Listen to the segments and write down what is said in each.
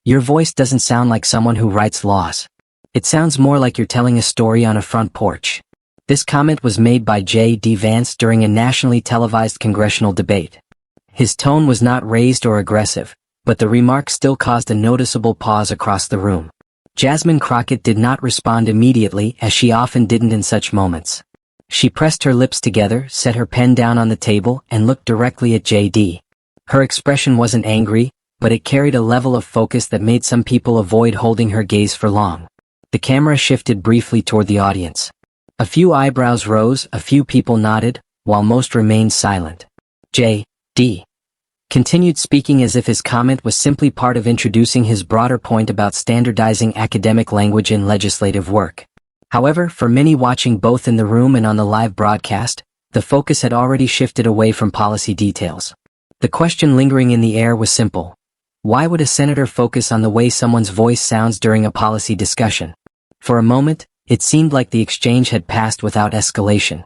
Your voice doesn't sound like someone who writes laws. It sounds more like you're telling a story on a front porch. This comment was made by J.D. Vance during a nationally televised congressional debate. His tone was not raised or aggressive, but the remark still caused a noticeable pause across the room. Jasmine Crockett did not respond immediately, as she often didn't in such moments. She pressed her lips together, set her pen down on the table, and looked directly at J.D. Her expression wasn't angry, but it carried a level of focus that made some people avoid holding her gaze for long. The camera shifted briefly toward the audience. A few eyebrows rose, a few people nodded, while most remained silent. J.D. continued speaking as if his comment was simply part of introducing his broader point about standardizing academic language in legislative work. However, for many watching both in the room and on the live broadcast, the focus had already shifted away from policy details. The question lingering in the air was simple. Why would a senator focus on the way someone's voice sounds during a policy discussion? For a moment, it seemed like the exchange had passed without escalation.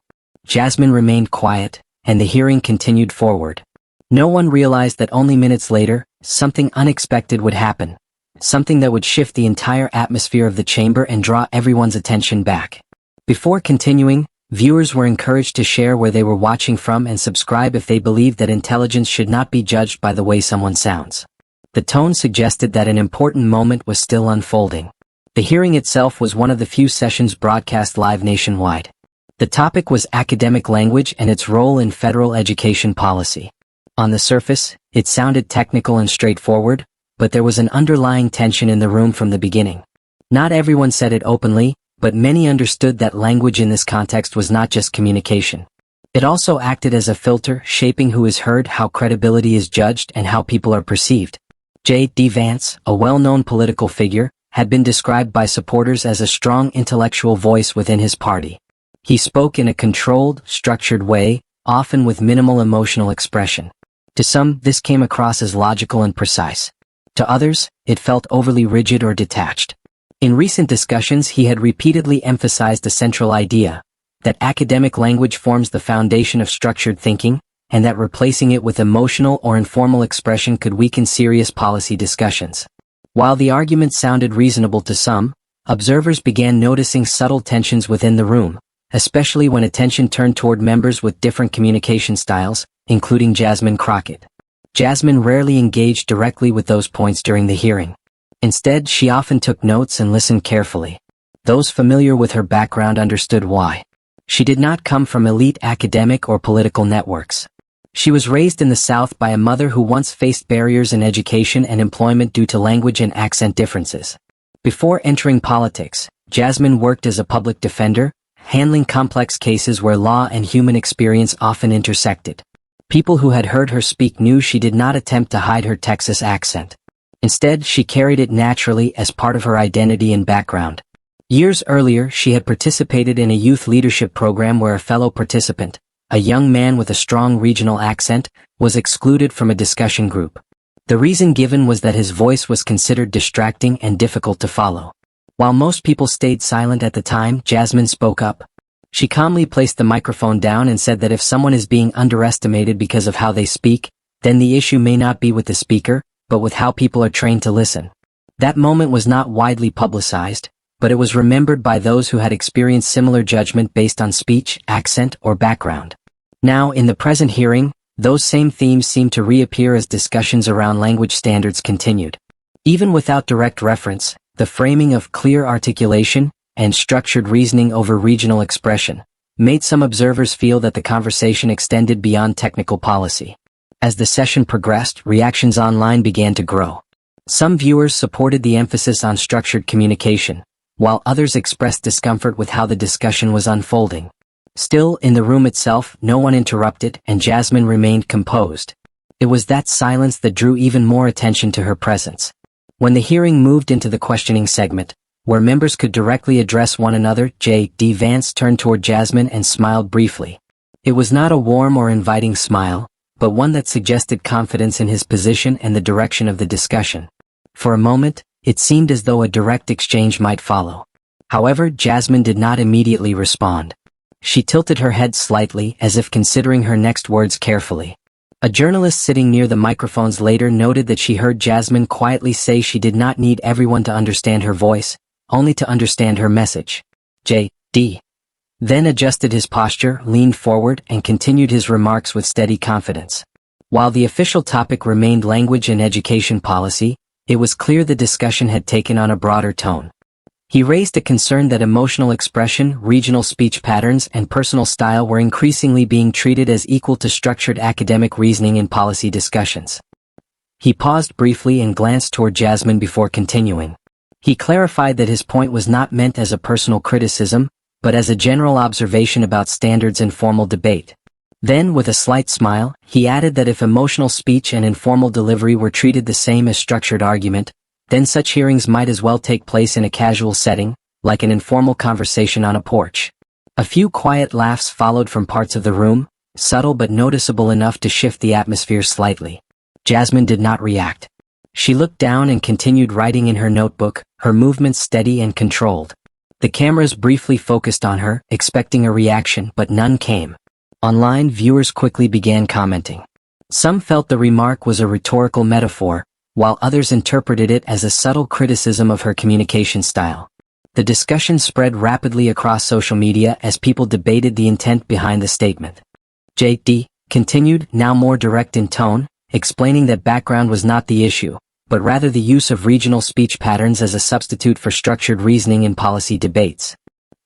Jasmine remained quiet, and the hearing continued forward. No one realized that only minutes later, something unexpected would happen. Something that would shift the entire atmosphere of the chamber and draw everyone's attention back. Before continuing, viewers were encouraged to share where they were watching from and subscribe if they believed that intelligence should not be judged by the way someone sounds. The tone suggested that an important moment was still unfolding. The hearing itself was one of the few sessions broadcast live nationwide. The topic was academic language and its role in federal education policy. On the surface, it sounded technical and straightforward, but there was an underlying tension in the room from the beginning. Not everyone said it openly, but many understood that language in this context was not just communication. It also acted as a filter, shaping who is heard, how credibility is judged, and how people are perceived. J.D. Vance, a well-known political figure, had been described by supporters as a strong intellectual voice within his party. He spoke in a controlled, structured way, often with minimal emotional expression. To some, this came across as logical and precise. To others, it felt overly rigid or detached. In recent discussions, he had repeatedly emphasized a central idea, that academic language forms the foundation of structured thinking, and that replacing it with emotional or informal expression could weaken serious policy discussions. While the argument sounded reasonable to some, observers began noticing subtle tensions within the room, especially when attention turned toward members with different communication styles, including Jasmine Crockett. Jasmine rarely engaged directly with those points during the hearing. Instead, she often took notes and listened carefully. Those familiar with her background understood why. She did not come from elite academic or political networks. She was raised in the South by a mother who once faced barriers in education and employment due to language and accent differences. Before entering politics, Jasmine worked as a public defender, handling complex cases where law and human experience often intersected. People who had heard her speak knew she did not attempt to hide her Texas accent. Instead, she carried it naturally as part of her identity and background. Years earlier, she had participated in a youth leadership program where a fellow participant, a young man with a strong regional accent, was excluded from a discussion group. The reason given was that his voice was considered distracting and difficult to follow. While most people stayed silent at the time, Jasmine spoke up. She calmly placed the microphone down and said that if someone is being underestimated because of how they speak, then the issue may not be with the speaker, but with how people are trained to listen. That moment was not widely publicized, but it was remembered by those who had experienced similar judgment based on speech, accent, or background. Now, in the present hearing, those same themes seemed to reappear as discussions around language standards continued. Even without direct reference, the framing of clear articulation and structured reasoning over regional expression made some observers feel that the conversation extended beyond technical policy. As the session progressed, reactions online began to grow. Some viewers supported the emphasis on structured communication, while others expressed discomfort with how the discussion was unfolding. Still, in the room itself, no one interrupted, and Jasmine remained composed. It was that silence that drew even more attention to her presence. When the hearing moved into the questioning segment, where members could directly address one another, J.D. Vance turned toward Jasmine and smiled briefly. It was not a warm or inviting smile, but one that suggested confidence in his position and the direction of the discussion. For a moment, it seemed as though a direct exchange might follow. However, Jasmine did not immediately respond. She tilted her head slightly, as if considering her next words carefully. A journalist sitting near the microphones later noted that she heard Jasmine quietly say she did not need everyone to understand her voice, only to understand her message. J.D. then adjusted his posture, leaned forward, and continued his remarks with steady confidence. While the official topic remained language and education policy, it was clear the discussion had taken on a broader tone. He raised a concern that emotional expression, regional speech patterns, and personal style were increasingly being treated as equal to structured academic reasoning in policy discussions. He paused briefly and glanced toward Jasmine before continuing. He clarified that his point was not meant as a personal criticism, but as a general observation about standards in formal debate. Then, with a slight smile, he added that if emotional speech and informal delivery were treated the same as structured argument, then such hearings might as well take place in a casual setting, like an informal conversation on a porch. A few quiet laughs followed from parts of the room, subtle but noticeable enough to shift the atmosphere slightly. Jasmine did not react. She looked down and continued writing in her notebook, her movements steady and controlled. The cameras briefly focused on her, expecting a reaction, but none came. Online, viewers quickly began commenting. Some felt the remark was a rhetorical metaphor, while others interpreted it as a subtle criticism of her communication style. The discussion spread rapidly across social media as people debated the intent behind the statement. J.D. continued, now more direct in tone, explaining that background was not the issue, but rather the use of regional speech patterns as a substitute for structured reasoning in policy debates.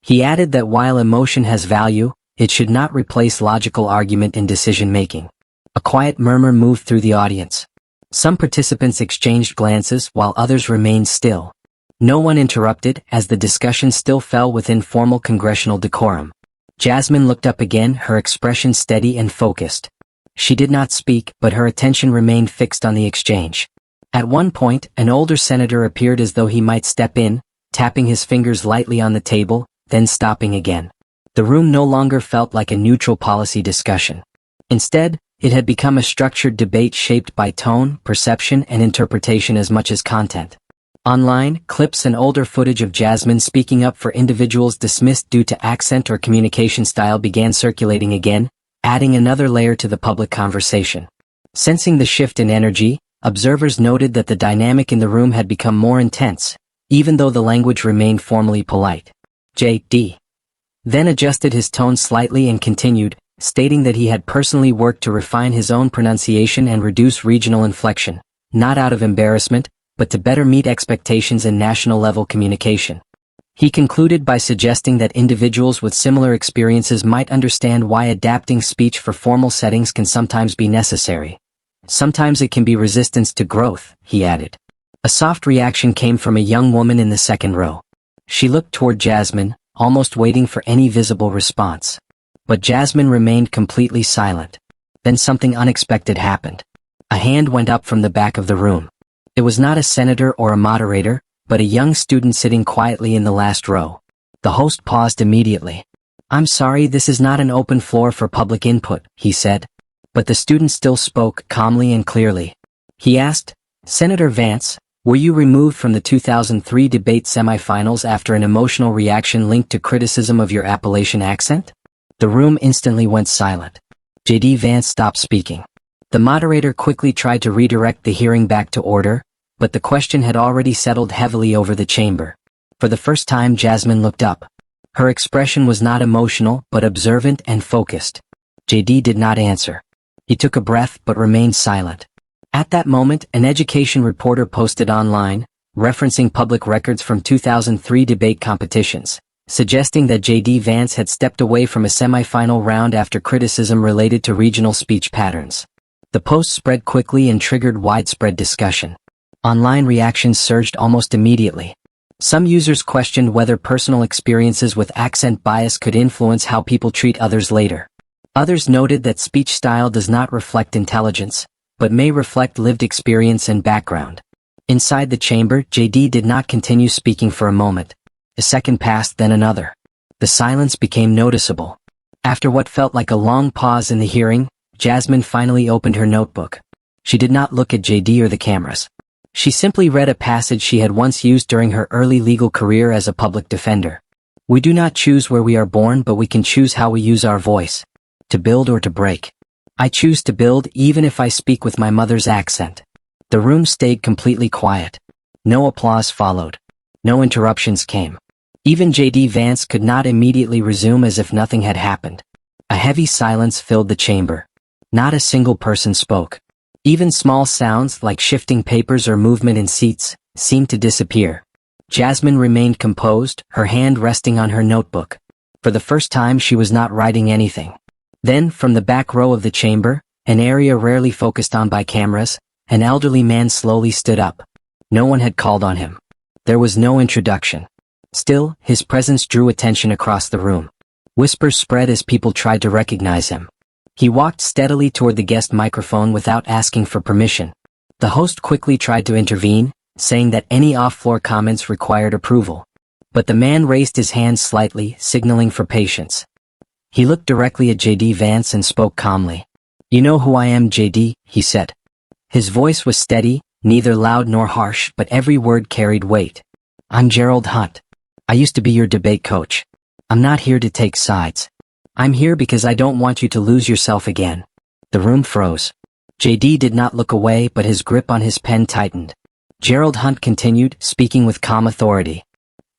He added that while emotion has value, it should not replace logical argument in decision-making. A quiet murmur moved through the audience. Some participants exchanged glances while others remained still. No one interrupted, as the discussion still fell within formal congressional decorum. Jasmine looked up again, her expression steady and focused. She did not speak, but her attention remained fixed on the exchange. At one point, an older senator appeared as though he might step in, tapping his fingers lightly on the table, then stopping again. The room no longer felt like a neutral policy discussion. Instead, it had become a structured debate shaped by tone, perception, and interpretation as much as content. Online, clips and older footage of Jasmine speaking up for individuals dismissed due to accent or communication style began circulating again, adding another layer to the public conversation. Sensing the shift in energy, observers noted that the dynamic in the room had become more intense, even though the language remained formally polite. J.D. then adjusted his tone slightly and continued, stating that he had personally worked to refine his own pronunciation and reduce regional inflection, not out of embarrassment, but to better meet expectations in national-level communication. He concluded by suggesting that individuals with similar experiences might understand why adapting speech for formal settings can sometimes be necessary. Sometimes it can be resistance to growth, he added. A soft reaction came from a young woman in the second row. She looked toward Jasmine, almost waiting for any visible response. But Jasmine remained completely silent. Then something unexpected happened. A hand went up from the back of the room. It was not a senator or a moderator, but a young student sitting quietly in the last row. The host paused immediately. "I'm sorry, this is not an open floor for public input," he said. But the student still spoke calmly and clearly. He asked, "Senator Vance, were you removed from the 2003 debate semifinals after an emotional reaction linked to criticism of your Appalachian accent?" The room instantly went silent. J.D. Vance stopped speaking. The moderator quickly tried to redirect the hearing back to order, but the question had already settled heavily over the chamber. For the first time, Jasmine looked up. Her expression was not emotional, but observant and focused. J.D. did not answer. He took a breath but remained silent. At that moment, an education reporter posted online, referencing public records from 2003 debate competitions, suggesting that J.D. Vance had stepped away from a semifinal round after criticism related to regional speech patterns. The post spread quickly and triggered widespread discussion. Online reactions surged almost immediately. Some users questioned whether personal experiences with accent bias could influence how people treat others later. Others noted that speech style does not reflect intelligence, but may reflect lived experience and background. Inside the chamber, J.D. did not continue speaking for a moment. A second passed, then another. The silence became noticeable. After what felt like a long pause in the hearing, Jasmine finally opened her notebook. She did not look at J.D. or the cameras. She simply read a passage she had once used during her early legal career as a public defender. "We do not choose where we are born, but we can choose how we use our voice. To build or to break." I choose to build even if I speak with my mother's accent. The room stayed completely quiet. No applause followed. No interruptions came. Even J.D. Vance could not immediately resume as if nothing had happened. A heavy silence filled the chamber. Not a single person spoke. Even small sounds like shifting papers or movement in seats seemed to disappear. Jasmine remained composed, her hand resting on her notebook. For the first time she was not writing anything. Then, from the back row of the chamber, an area rarely focused on by cameras, an elderly man slowly stood up. No one had called on him. There was no introduction. Still, his presence drew attention across the room. Whispers spread as people tried to recognize him. He walked steadily toward the guest microphone without asking for permission. The host quickly tried to intervene, saying that any off-floor comments required approval. But the man raised his hand slightly, signaling for patience. He looked directly at J.D. Vance and spoke calmly. "You know who I am, J.D., he said. His voice was steady, neither loud nor harsh, but every word carried weight. "I'm Gerald Hunt. I used to be your debate coach. I'm not here to take sides. I'm here because I don't want you to lose yourself again." The room froze. J.D. did not look away, but his grip on his pen tightened. Gerald Hunt continued, speaking with calm authority.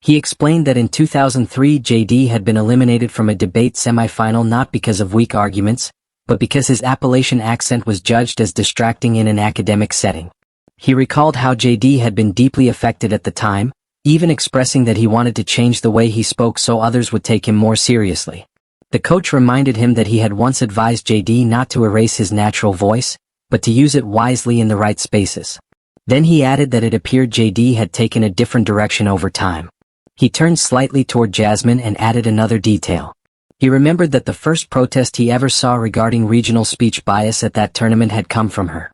He explained that in 2003 J.D. had been eliminated from a debate semifinal not because of weak arguments, but because his Appalachian accent was judged as distracting in an academic setting. He recalled how J.D. had been deeply affected at the time, even expressing that he wanted to change the way he spoke so others would take him more seriously. The coach reminded him that he had once advised J.D. not to erase his natural voice, but to use it wisely in the right spaces. Then he added that it appeared J.D. had taken a different direction over time. He turned slightly toward Jasmine and added another detail. He remembered that the first protest he ever saw regarding regional speech bias at that tournament had come from her.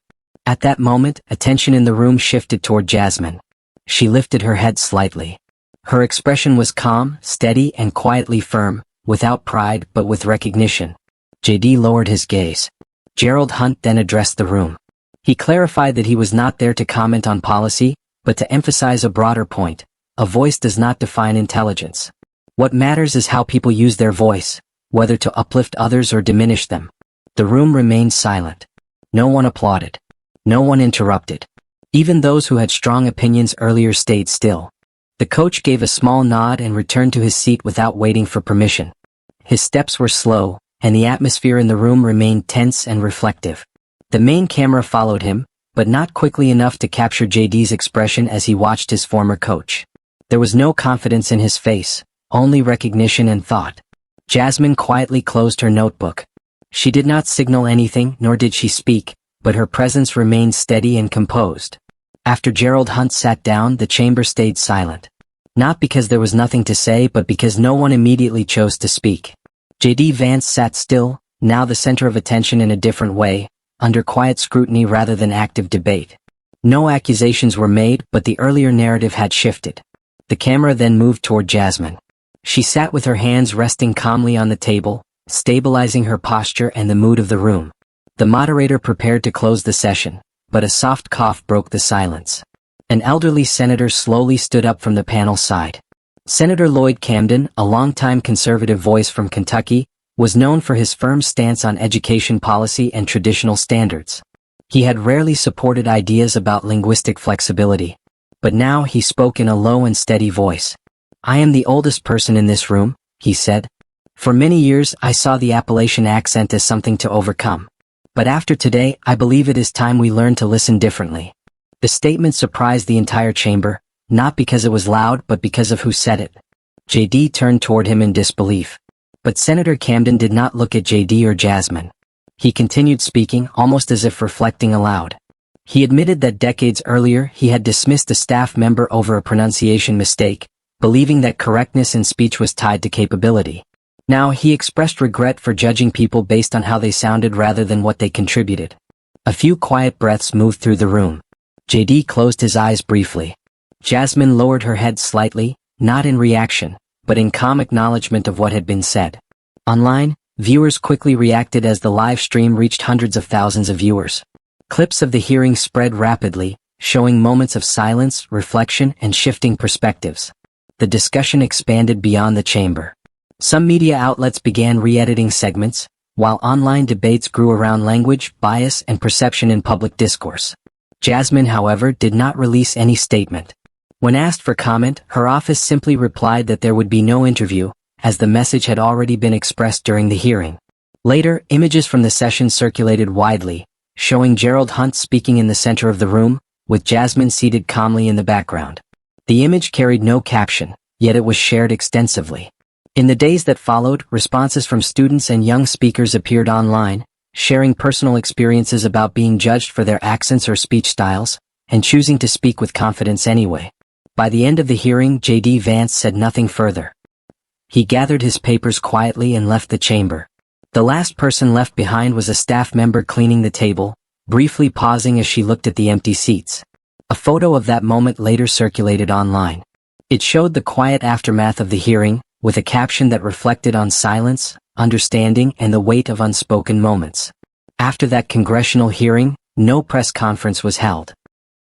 At that moment, attention in the room shifted toward Jasmine. She lifted her head slightly. Her expression was calm, steady, and quietly firm, without pride but with recognition. J.D. lowered his gaze. Gerald Hunt then addressed the room. He clarified that he was not there to comment on policy, but to emphasize a broader point. A voice does not define intelligence. What matters is how people use their voice, whether to uplift others or diminish them. The room remained silent. No one applauded. No one interrupted. Even those who had strong opinions earlier stayed still. The coach gave a small nod and returned to his seat without waiting for permission. His steps were slow, and the atmosphere in the room remained tense and reflective. The main camera followed him, but not quickly enough to capture JD's expression as he watched his former coach. There was no confidence in his face, only recognition and thought. Jasmine quietly closed her notebook. She did not signal anything, nor did she speak, but her presence remained steady and composed. After Gerald Hunt sat down, the chamber stayed silent. Not because there was nothing to say, but because no one immediately chose to speak. J.D. Vance sat still, now the center of attention in a different way, under quiet scrutiny rather than active debate. No accusations were made, but the earlier narrative had shifted. The camera then moved toward Jasmine. She sat with her hands resting calmly on the table, stabilizing her posture and the mood of the room. The moderator prepared to close the session, but a soft cough broke the silence. An elderly senator slowly stood up from the panel side. Senator Lloyd Camden, a longtime conservative voice from Kentucky, was known for his firm stance on education policy and traditional standards. He had rarely supported ideas about linguistic flexibility. But now he spoke in a low and steady voice. "I am the oldest person in this room," he said. "For many years I saw the Appalachian accent as something to overcome. But after today, I believe it is time we learn to listen differently." The statement surprised the entire chamber, not because it was loud but because of who said it. J.D. turned toward him in disbelief. But Senator Camden did not look at J.D. or Jasmine. He continued speaking, almost as if reflecting aloud. He admitted that decades earlier he had dismissed a staff member over a pronunciation mistake, believing that correctness in speech was tied to capability. Now he expressed regret for judging people based on how they sounded rather than what they contributed. A few quiet breaths moved through the room. J.D. closed his eyes briefly. Jasmine lowered her head slightly, not in reaction, but in calm acknowledgement of what had been said. Online, viewers quickly reacted as the live stream reached hundreds of thousands of viewers. Clips of the hearing spread rapidly, showing moments of silence, reflection, and shifting perspectives. The discussion expanded beyond the chamber. Some media outlets began re-editing segments, while online debates grew around language, bias, and perception in public discourse. Jasmine, however, did not release any statement. When asked for comment, her office simply replied that there would be no interview, as the message had already been expressed during the hearing. Later, images from the session circulated widely, showing Gerald Hunt speaking in the center of the room, with Jasmine seated calmly in the background. The image carried no caption, yet it was shared extensively. In the days that followed, responses from students and young speakers appeared online, sharing personal experiences about being judged for their accents or speech styles, and choosing to speak with confidence anyway. By the end of the hearing, J.D. Vance said nothing further. He gathered his papers quietly and left the chamber. The last person left behind was a staff member cleaning the table, briefly pausing as she looked at the empty seats. A photo of that moment later circulated online. It showed the quiet aftermath of the hearing, with a caption that reflected on silence, understanding, and the weight of unspoken moments. After that congressional hearing, no press conference was held.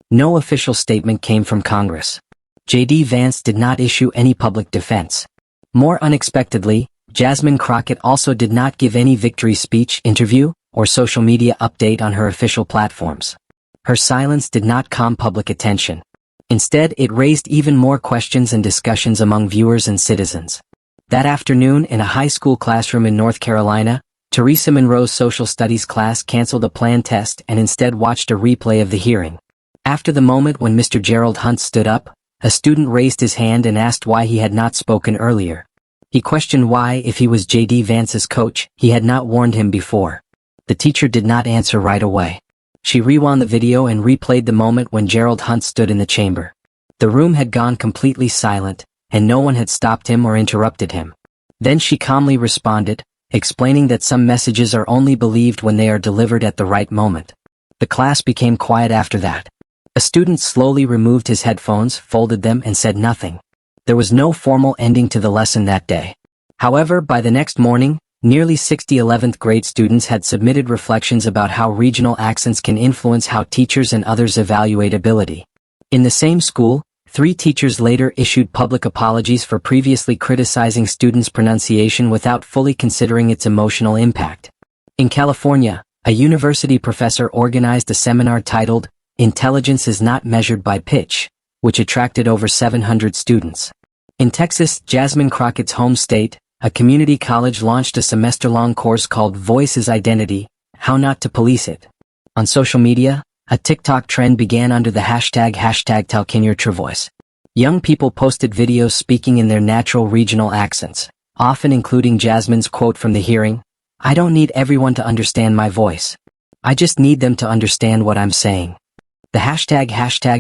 No official statement came from Congress. J.D. Vance did not issue any public defense. More unexpectedly, Jasmine Crockett also did not give any victory speech, interview, or social media update on her official platforms. Her silence did not calm public attention. Instead, it raised even more questions and discussions among viewers and citizens. That afternoon, in a high school classroom in North Carolina, Teresa Monroe's social studies class canceled a planned test and instead watched a replay of the hearing. After the moment when Mr. Gerald Hunt stood up, a student raised his hand and asked why he had not spoken earlier. He questioned why, if he was J.D. Vance's coach, he had not warned him before. The teacher did not answer right away. She rewound the video and replayed the moment when Gerald Hunt stood in the chamber. The room had gone completely silent, and no one had stopped him or interrupted him. Then she calmly responded, explaining that some messages are only believed when they are delivered at the right moment. The class became quiet after that. A student slowly removed his headphones, folded them, and said nothing. There was no formal ending to the lesson that day. However, by the next morning, nearly 60 11th grade students had submitted reflections about how regional accents can influence how teachers and others evaluate ability. In the same school, 3 teachers later issued public apologies for previously criticizing students' pronunciation without fully considering its emotional impact. In California, a university professor organized a seminar titled, "Intelligence is Not Measured by Pitch," which attracted over 700 students. In Texas, Jasmine Crockett's home state, a community college launched a semester-long course called Voice is Identity: How Not to Police It. On social media, a TikTok trend began under the hashtag #TellKenYourTrueVoice. Young people posted videos speaking in their natural regional accents, often including Jasmine's quote from the hearing, "I don't need everyone to understand my voice. I just need them to understand what I'm saying." The hashtag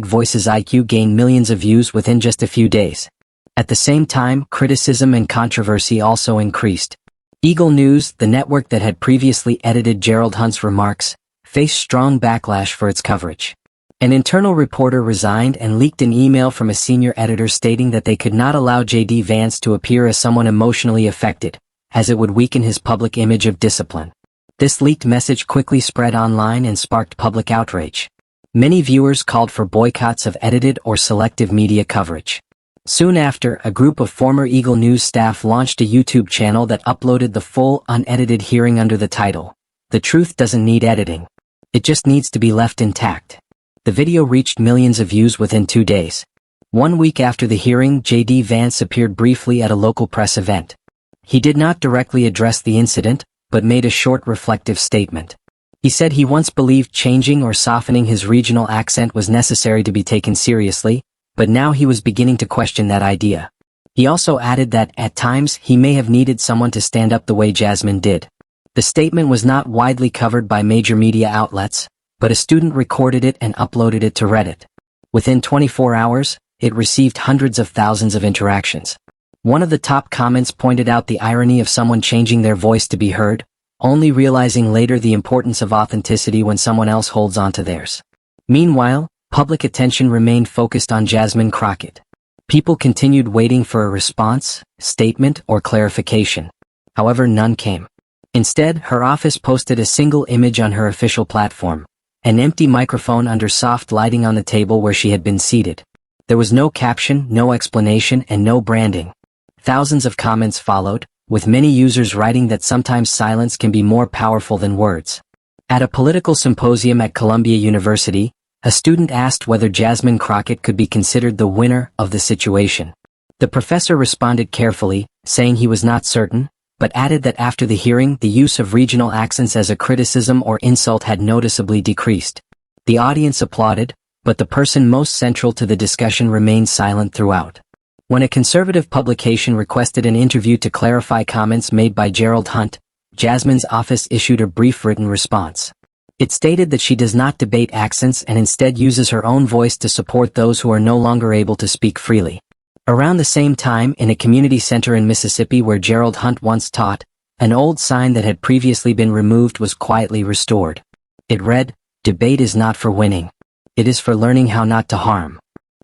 #VoicesIQ gained millions of views within just a few days. At the same time, criticism and controversy also increased. Eagle News, the network that had previously edited Gerald Hunt's remarks, faced strong backlash for its coverage. An internal reporter resigned and leaked an email from a senior editor stating that they could not allow J.D. Vance to appear as someone emotionally affected, as it would weaken his public image of discipline. This leaked message quickly spread online and sparked public outrage. Many viewers called for boycotts of edited or selective media coverage. Soon after, a group of former Eagle News staff launched a YouTube channel that uploaded the full, unedited hearing under the title, "The Truth Doesn't Need Editing. It Just Needs to Be Left Intact." The video reached millions of views within 2 days. 1 week after the hearing, J.D. Vance appeared briefly at a local press event. He did not directly address the incident, but made a short reflective statement. He said he once believed changing or softening his regional accent was necessary to be taken seriously, but now he was beginning to question that idea. He also added that, at times, he may have needed someone to stand up the way Jasmine did. The statement was not widely covered by major media outlets, but a student recorded it and uploaded it to Reddit. Within 24 hours, it received hundreds of thousands of interactions. One of the top comments pointed out the irony of someone changing their voice to be heard, only realizing later the importance of authenticity when someone else holds onto theirs. Meanwhile, public attention remained focused on Jasmine Crockett. People continued waiting for a response, statement, or clarification. However, none came. Instead, her office posted a single image on her official platform, an empty microphone under soft lighting on the table where she had been seated. There was no caption, no explanation, and no branding. Thousands of comments followed, with many users writing that sometimes silence can be more powerful than words. At a political symposium at Columbia University, a student asked whether Jasmine Crockett could be considered the winner of the situation. The professor responded carefully, saying he was not certain, but added that after the hearing the use of regional accents as a criticism or insult had noticeably decreased. The audience applauded, but the person most central to the discussion remained silent throughout. When a conservative publication requested an interview to clarify comments made by Gerald Hunt, Jasmine's office issued a brief written response. It stated that she does not debate accents and instead uses her own voice to support those who are no longer able to speak freely. Around the same time, in a community center in Mississippi where Gerald Hunt once taught, an old sign that had previously been removed was quietly restored. It read, "Debate is not for winning. It is for learning how not to harm."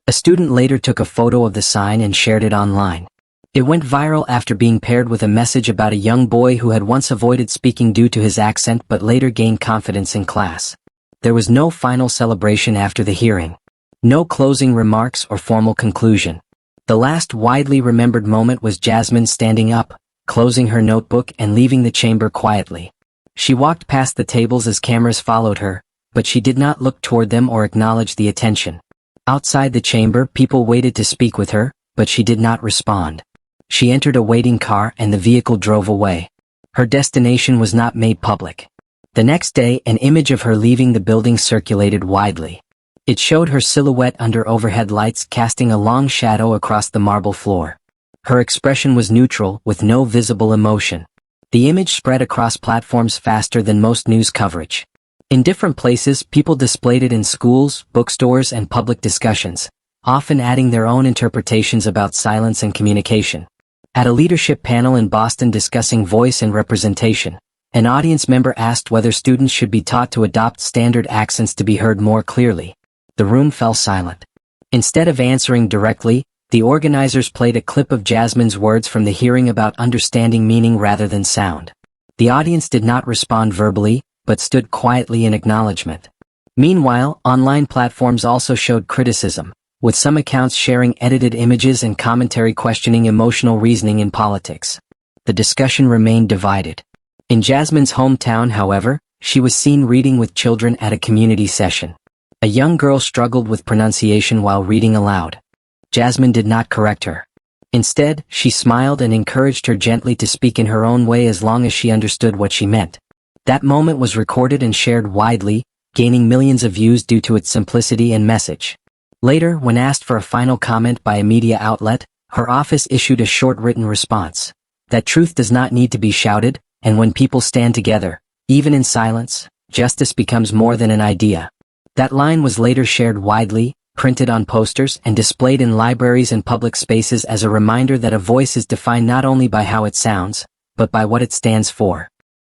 A student later took a photo of the sign and shared it online. It went viral after being paired with a message about a young boy who had once avoided speaking due to his accent but later gained confidence in class. There was no final celebration after the hearing. No closing remarks or formal conclusion. The last widely remembered moment was Jasmine standing up, closing her notebook and leaving the chamber quietly. She walked past the tables as cameras followed her, but she did not look toward them or acknowledge the attention. Outside the chamber, people waited to speak with her, but she did not respond. She entered a waiting car and the vehicle drove away. Her destination was not made public. The next day, an image of her leaving the building circulated widely. It showed her silhouette under overhead lights casting a long shadow across the marble floor. Her expression was neutral, with no visible emotion. The image spread across platforms faster than most news coverage. In different places, people displayed it in schools, bookstores, and public discussions, often adding their own interpretations about silence and communication. At a leadership panel in Boston discussing voice and representation, an audience member asked whether students should be taught to adopt standard accents to be heard more clearly. The room fell silent. Instead of answering directly, the organizers played a clip of Jasmine's words from the hearing about understanding meaning rather than sound. The audience did not respond verbally, but stood quietly in acknowledgement. Meanwhile, online platforms also showed criticism, with some accounts sharing edited images and commentary questioning emotional reasoning in politics. The discussion remained divided. In Jasmine's hometown, however, she was seen reading with children at a community session. A young girl struggled with pronunciation while reading aloud. Jasmine did not correct her. Instead, she smiled and encouraged her gently to speak in her own way as long as she understood what she meant. That moment was recorded and shared widely, gaining millions of views due to its simplicity and message. Later, when asked for a final comment by a media outlet, her office issued a short written response. That truth does not need to be shouted, and when people stand together, even in silence, justice becomes more than an idea. That line was later shared widely, printed on posters, and displayed in libraries and public spaces as a reminder that a voice is defined not only by how it sounds, but by what it stands for.